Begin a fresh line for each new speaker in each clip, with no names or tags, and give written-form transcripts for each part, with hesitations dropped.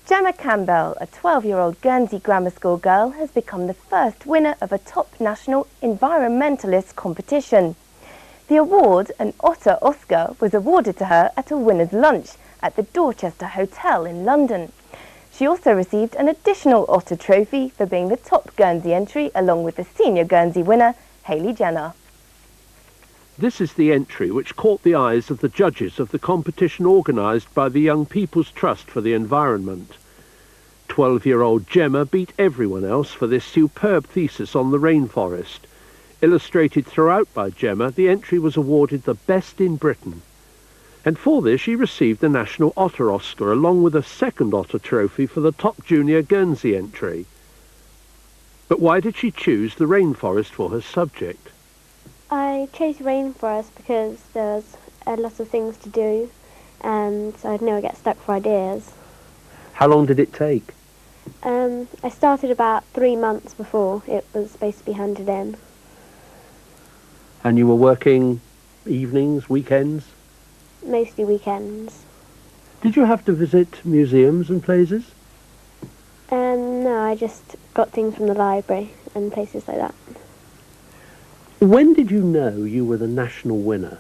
Gemma Campbell, a 12-year-old Guernsey grammar school girl, has become the first winner of a top national environmentalist competition. The award, an Otter Oscar, was awarded to her at a winner's lunch at the Dorchester Hotel in London. She also received an additional Otter trophy for being the top Guernsey entry, along with the senior Guernsey winner, Hayley Jenner.
This is the entry which caught the eyes of the judges of the competition organised by the Young People's Trust for the Environment. 12-year-old Gemma beat everyone else for this superb thesis on the rainforest. Illustrated throughout by Gemma, the entry was awarded the best in Britain. And for this she received the National Otter Oscar along with a second Otter trophy for the top junior Guernsey entry. But why did she choose the rainforest for her subject?
I chose rainforest because there was a lot of things to do and I'd never get stuck for ideas.
How long did it take?
I started about 3 months before it was supposed to be handed in.
And you were working evenings, weekends?
Mostly weekends.
Did you have to visit museums and places?
No, I just got things from the library and places like that.
When did you know you were the national winner?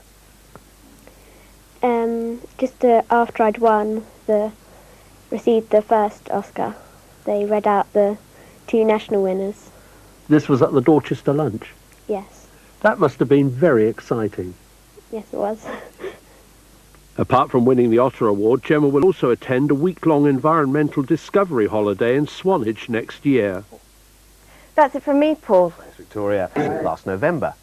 Just after I'd received the first Oscar, they read out the 2 national winners.
This was at the Dorchester lunch?
Yes.
That must have been very exciting.
Yes, it was.
Apart from winning the Otter Award, Gemma will also attend a week-long environmental discovery holiday in Swanage next year.
That's it from me, Paul.
Thanks, Victoria. Last November.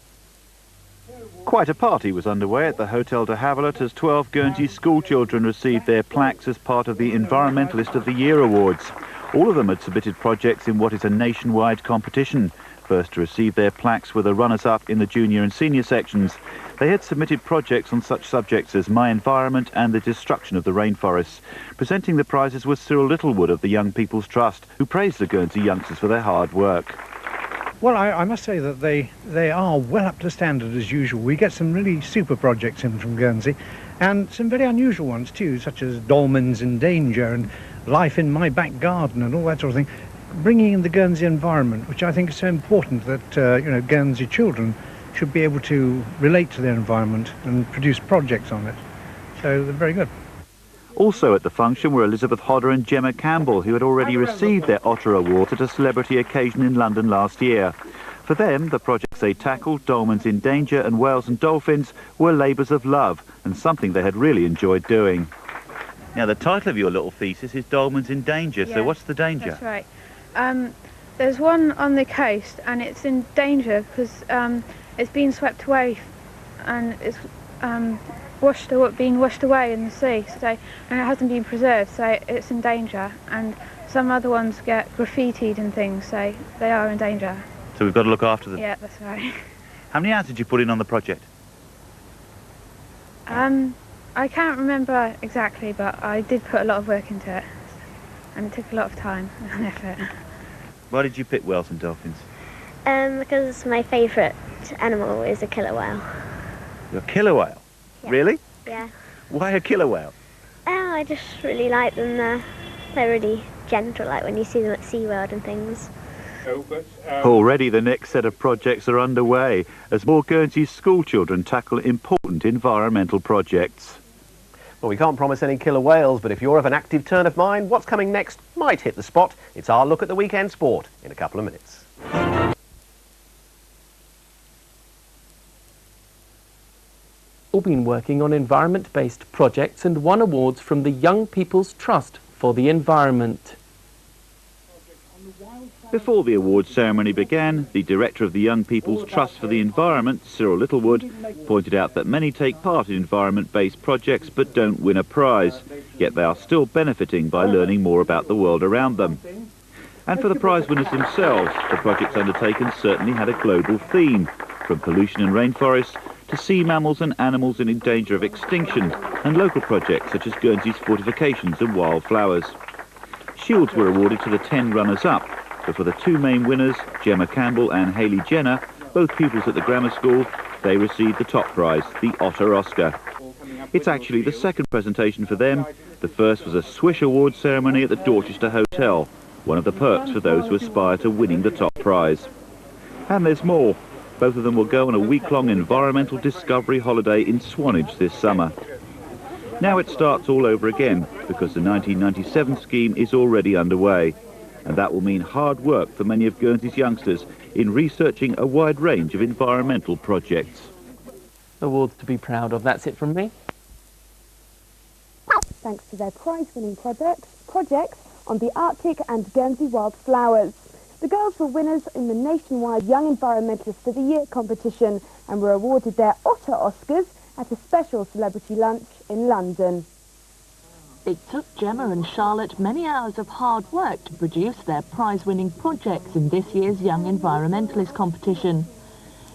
Quite a party was underway at the Hotel de Havelotte as 12 Guernsey schoolchildren received their plaques as part of the Environmentalist of the Year Awards. All of them had submitted projects in what is a nationwide competition. First to receive their plaques were the runners-up in the junior and senior sections. They had submitted projects on such subjects as my environment and the destruction of the rainforests. Presenting the prizes was Cyril Littlewood of the Young People's Trust, who praised the Guernsey youngsters for their hard work.
Well, I must say that they are well up to standard as usual. We get some really super projects in from Guernsey, and some very unusual ones too, such as Dolmens in Danger and Life in My Back Garden and all that sort of thing, bringing in the Guernsey environment, which I think is so important that Guernsey children should be able to relate to their environment and produce projects on it. So they're very good.
Also at the function were Elizabeth Hodder and Gemma Campbell, who had already received their Otter Award at a celebrity occasion in London last year. For them, the projects they tackled, Dolmens in Danger and Whales and Dolphins, were labours of love and something they had really enjoyed doing. Now, the title of your little thesis is Dolmens in Danger,
Yeah,
so what's the danger?
That's right. There's one on the coast and it's in danger because it's been swept away and it's being washed away in the sea, and it hasn't been preserved, so it's in danger. And some other ones get graffitied and things, so they are in danger.
So we've got to look after them?
Yeah, that's right.
How many hours did you put in on the project?
I can't remember exactly, but I did put a lot of work into it, and it took a lot of time and effort.
Why did you pick whales and dolphins?
Because my favourite animal is a killer whale.
You're a killer whale?
Yeah.
Really?
Yeah.
Why a killer whale?
I just really like them. They're really gentle, like when you see them at SeaWorld and things.
Already the next set of projects are underway as more Guernsey schoolchildren tackle important environmental projects.
Well, we can't promise any killer whales, but if you're of an active turn of mind, what's coming next might hit the spot. It's our look at the weekend sport in a couple of minutes.
All been working on environment-based projects and won awards from the Young People's Trust for the Environment.
Before the awards ceremony began, the director of the Young People's Trust for the Environment, Cyril Littlewood, pointed out that many take part in environment-based projects but don't win a prize, yet they are still benefiting by learning more about the world around them. And for the prize winners themselves, the projects undertaken certainly had a global theme, from pollution and rainforests to sea mammals and animals in danger of extinction, and local projects such as Guernsey's fortifications and wildflowers. Shields were awarded to the 10 runners-up, but for the 2 main winners, Gemma Campbell and Hayley Jenner, both pupils at the grammar school, they received the top prize, the Otter Oscar. It's actually the second presentation for them. The first was a Swish Awards ceremony at the Dorchester Hotel, one of the perks for those who aspire to winning the top prize. And there's more. Both of them will go on a week-long environmental discovery holiday in Swanage this summer. Now it starts all over again, because the 1997 scheme is already underway. And that will mean hard work for many of Guernsey's youngsters in researching a wide range of environmental projects.
Awards to be proud of. That's it from me.
Thanks to their prize-winning projects on the Arctic and Guernsey wildflowers. The girls were winners in the nationwide Young Environmentalist of the Year competition and were awarded their Otter Oscars at a special celebrity lunch in London.
It took Gemma and Charlotte many hours of hard work to produce their prize-winning projects in this year's Young Environmentalist competition.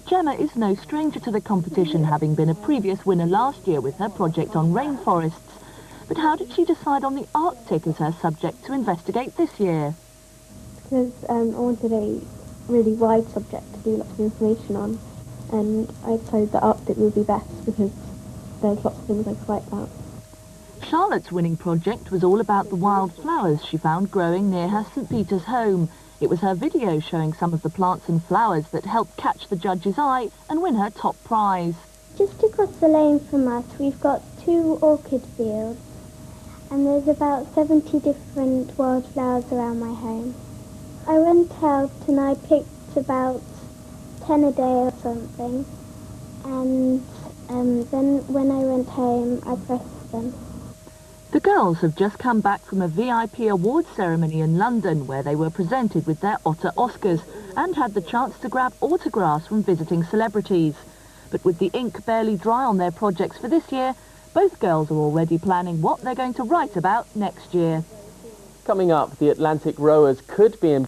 Gemma is no stranger to the competition, having been a previous winner last year with her project on rainforests. But how did she decide on the Arctic as her subject to investigate this year?
Because I wanted a really wide subject to do lots of information on, and I decided the Arctic would be best because there's lots of things I could write about.
Charlotte's winning project was all about the wildflowers she found growing near her St Peter's home. It was her video showing some of the plants and flowers that helped catch the judge's eye and win her top prize.
Just across the lane from us, we've got 2 orchid fields, and there's about 70 different wildflowers around my home. I went out and I picked about 10 a day or something, and then when I went home I pressed them.
The girls have just come back from a VIP awards ceremony in London where they were presented with their Otter Oscars and had the chance to grab autographs from visiting celebrities. But with the ink barely dry on their projects for this year, both girls are already planning what they're going to write about next year.
Coming up, the Atlantic rowers could be in